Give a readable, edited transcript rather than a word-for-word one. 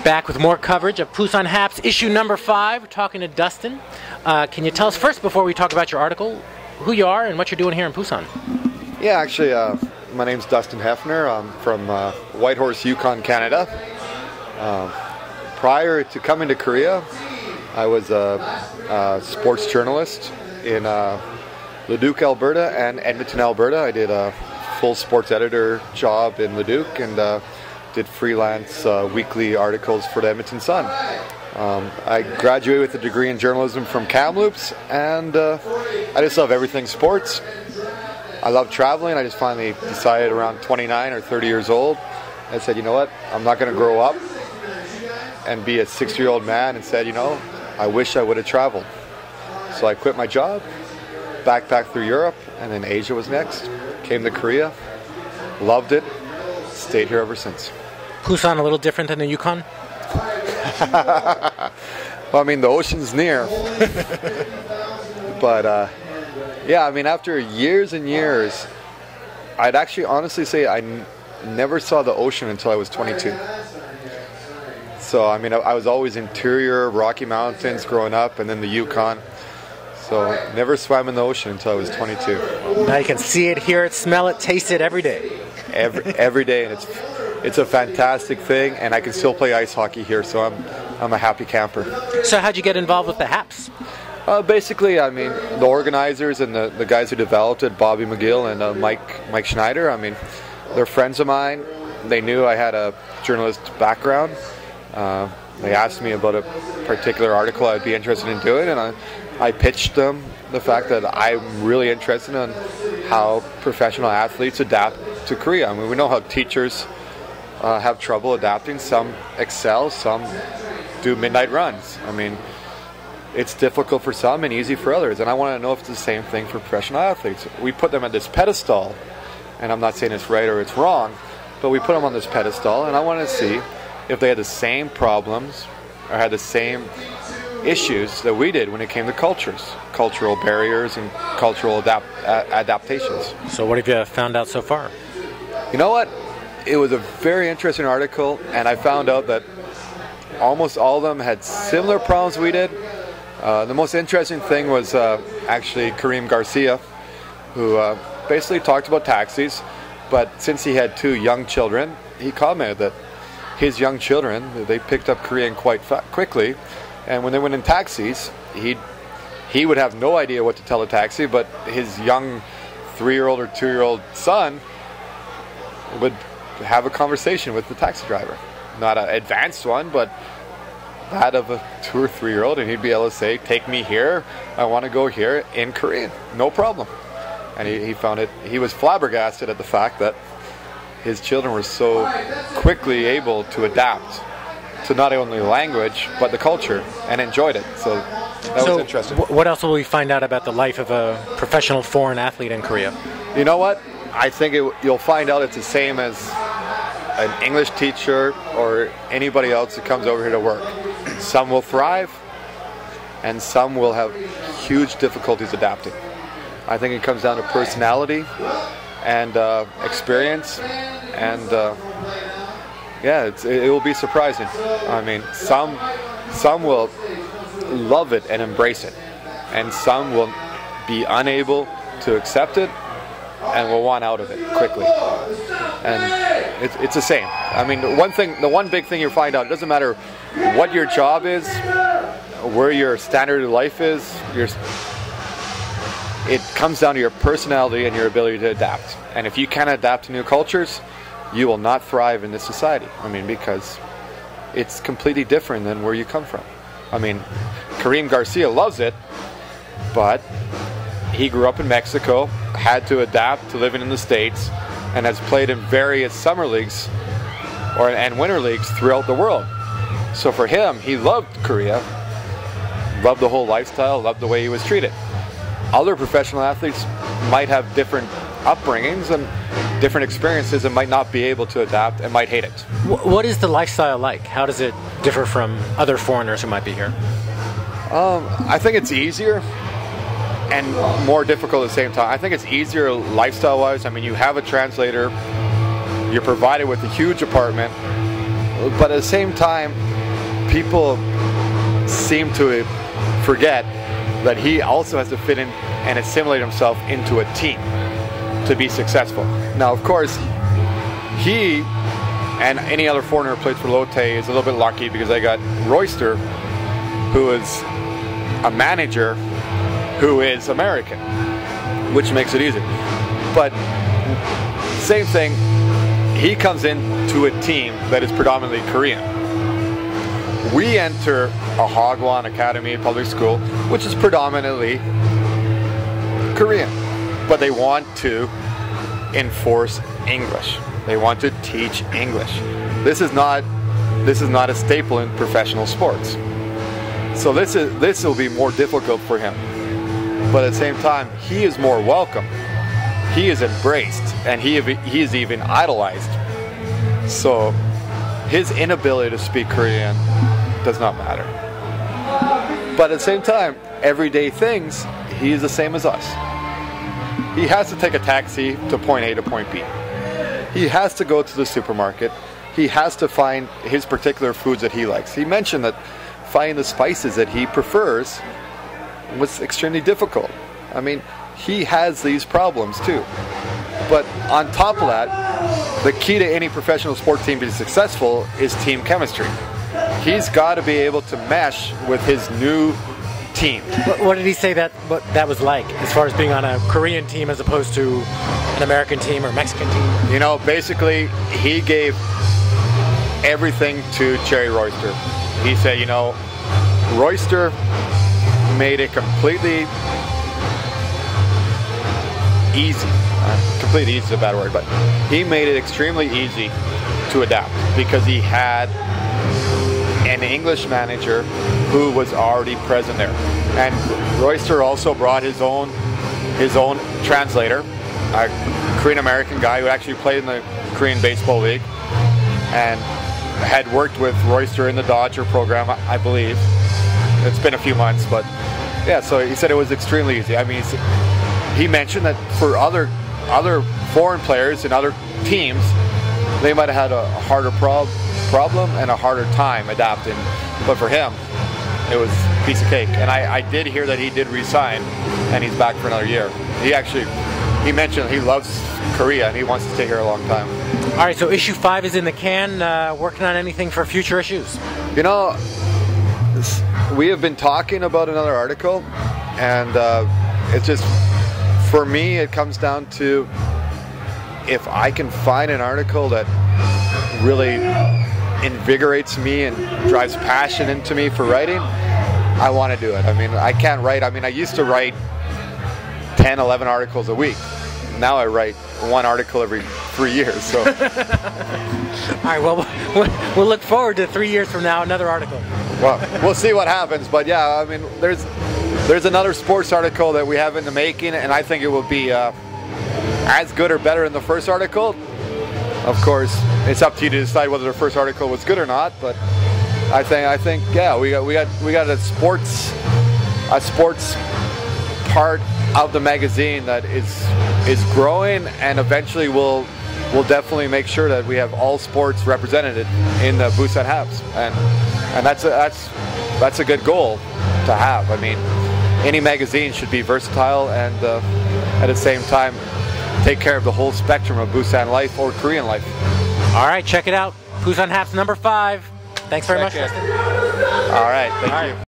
Back with more coverage of Busan Haps, issue number 5. We're talking to Dustin. Can you tell us first, before we talk about your article, who you are and what you're doing here in Busan? Yeah, actually, my name's Dustin Hefner. I'm from Whitehorse, Yukon, Canada. Prior to coming to Korea, I was a sports journalist in Leduc, Alberta and Edmonton, Alberta. I did a full sports editor job in Leduc and did freelance weekly articles for the Edmonton Sun. I graduated with a degree in journalism from Kamloops, and I just love everything sports. I love traveling. I just finally decided around 29 or 30 years old, I said, you know what, I'm not going to grow up and be a 60-year-old man, and said, you know, I wish I would have traveled. So I quit my job, backpacked through Europe, and then Asia was next. Came to Korea, loved it, stayed here ever since. Busan a little different than the Yukon? Well, I mean, the ocean's near. But, yeah, I mean, after years and years, I'd actually honestly say I never saw the ocean until I was 22. So, I mean, I was always interior, Rocky Mountains growing up, and then the Yukon. So, never swam in the ocean until I was 22. Now you can see it, hear it, smell it, taste it every day. Every day, and it's a fantastic thing, and I can still play ice hockey here, so I'm a happy camper. So how'd you get involved with the Haps? Basically, I mean, the organizers and the guys who developed it, Bobby McGill and Mike Schneider, I mean, they're friends of mine. They knew I had a journalist background. They asked me about a particular article I'd be interested in doing, and I pitched them the fact that I'm really interested in how professional athletes adapt to Korea. I mean, we know how teachers have trouble adapting. Some excel, some do midnight runs. I mean, it's difficult for some and easy for others, and I want to know if it's the same thing for professional athletes. We put them at this pedestal, and I'm not saying it's right or it's wrong, but we put them on this pedestal, and I want to see if they had the same problems or had the same issues that we did when it came to cultural barriers and cultural adaptations. So what have you found out so far? You know what? It was a very interesting article, and I found out that almost all of them had similar problems we did. The most interesting thing was actually Karim Garcia, who basically talked about taxis, but since he had 2 young children, he commented that his young children, they picked up Korean quite quickly, and when they went in taxis, he would have no idea what to tell a taxi, but his young 3-year-old or 2-year-old son would have a conversation with the taxi driver. Not an advanced one, but that of a 2 or 3-year-old, and he'd be able to say, take me here, I want to go here, in Korean, no problem. And he found it, he was flabbergasted at the fact that his children were so quickly able to adapt to not only language, but the culture, and enjoyed it. So that was interesting. What else will we find out about the life of a professional foreign athlete in Korea? You know what? I think you'll find out it's the same as an English teacher or anybody else that comes over here to work. Some will thrive, and some will have huge difficulties adapting. I think it comes down to personality and experience, and yeah, it will be surprising. I mean, some will love it and embrace it, and some will be unable to accept it and will want out of it quickly. And it's the same. I mean, the one big thing you find out, it doesn't matter what your job is, where your standard of life is, it comes down to your personality and your ability to adapt. And if you can't adapt to new cultures, you will not thrive in this society. I mean, because it's completely different than where you come from. I mean, Karim Garcia loves it, but he grew up in Mexico, had to adapt to living in the States, and has played in various summer leagues and winter leagues throughout the world. So for him, he loved Korea, loved the whole lifestyle, loved the way he was treated. Other professional athletes might have different upbringings and different experiences and might not be able to adapt and might hate it. What is the lifestyle like? How does it differ from other foreigners who might be here? I think it's easier and more difficult at the same time. I think it's easier lifestyle-wise. I mean, you have a translator, you're provided with a huge apartment, but at the same time, people seem to forget that he also has to fit in and assimilate himself into a team to be successful. Now, of course, he and any other foreigner who plays for Lotte is a little bit lucky because they got Royster, who is a manager who is American, which makes it easy. But same thing, he comes into a team that is predominantly Korean. We enter a Hagwon Academy public school, which is predominantly Korean, but they want to enforce English. They want to teach English. This is not a staple in professional sports. So this will be more difficult for him. But at the same time, he is more welcome. He is embraced, and he is even idolized. So his inability to speak Korean does not matter. But at the same time, everyday things, he is the same as us. He has to take a taxi to point A to point B. He has to go to the supermarket. He has to find his particular foods that he likes. He mentioned that finding the spices that he prefers was extremely difficult. I mean, he has these problems too. But on top of that, the key to any professional sport team being successful is team chemistry. He's got to be able to mesh with his new team. What did he say what that was like, as far as being on a Korean team as opposed to an American team or Mexican team? You know, basically, he gave everything to Cherry Royster. He said, you know, Royster made it completely easy. Completely easy is a bad word, but he made it extremely easy to adapt because he had an English manager who was already present there. And Royster also brought his own translator, a Korean American guy who actually played in the Korean Baseball League and had worked with Royster in the Dodger program, I believe. It's been a few months, but yeah, so he said it was extremely easy. I mean, he mentioned that for other foreign players in other teams, they might have had a harder problem and a harder time adapting, but for him, it was a piece of cake. And I did hear that he did resign, and he's back for another year. He mentioned he loves Korea and he wants to stay here a long time. All right, so issue 5 is in the can. Working on anything for future issues? You know, we have been talking about another article, and it's just, for me, it comes down to if I can find an article that really invigorates me and drives passion into me for writing, I want to do it. I mean, I can't write. I mean, I used to write 10, 11 articles a week. Now I write one article every 3 years. So. All right, well, we'll look forward to 3 years from now, another article. Well, we'll see what happens. But yeah, I mean, there's another sports article that we have in the making, and I think it will be as good or better than the first article. Of course, it's up to you to decide whether the first article was good or not. But I think yeah, we got a sports part of the magazine that is growing, and eventually we'll definitely make sure that we have all sports represented in the Busan Haps, and that's a good goal to have. I mean, any magazine should be versatile and at the same time take care of the whole spectrum of Busan life or Korean life. All right, check it out. Busan Haps number 5. Thanks very much, Dustin. All right, thank you.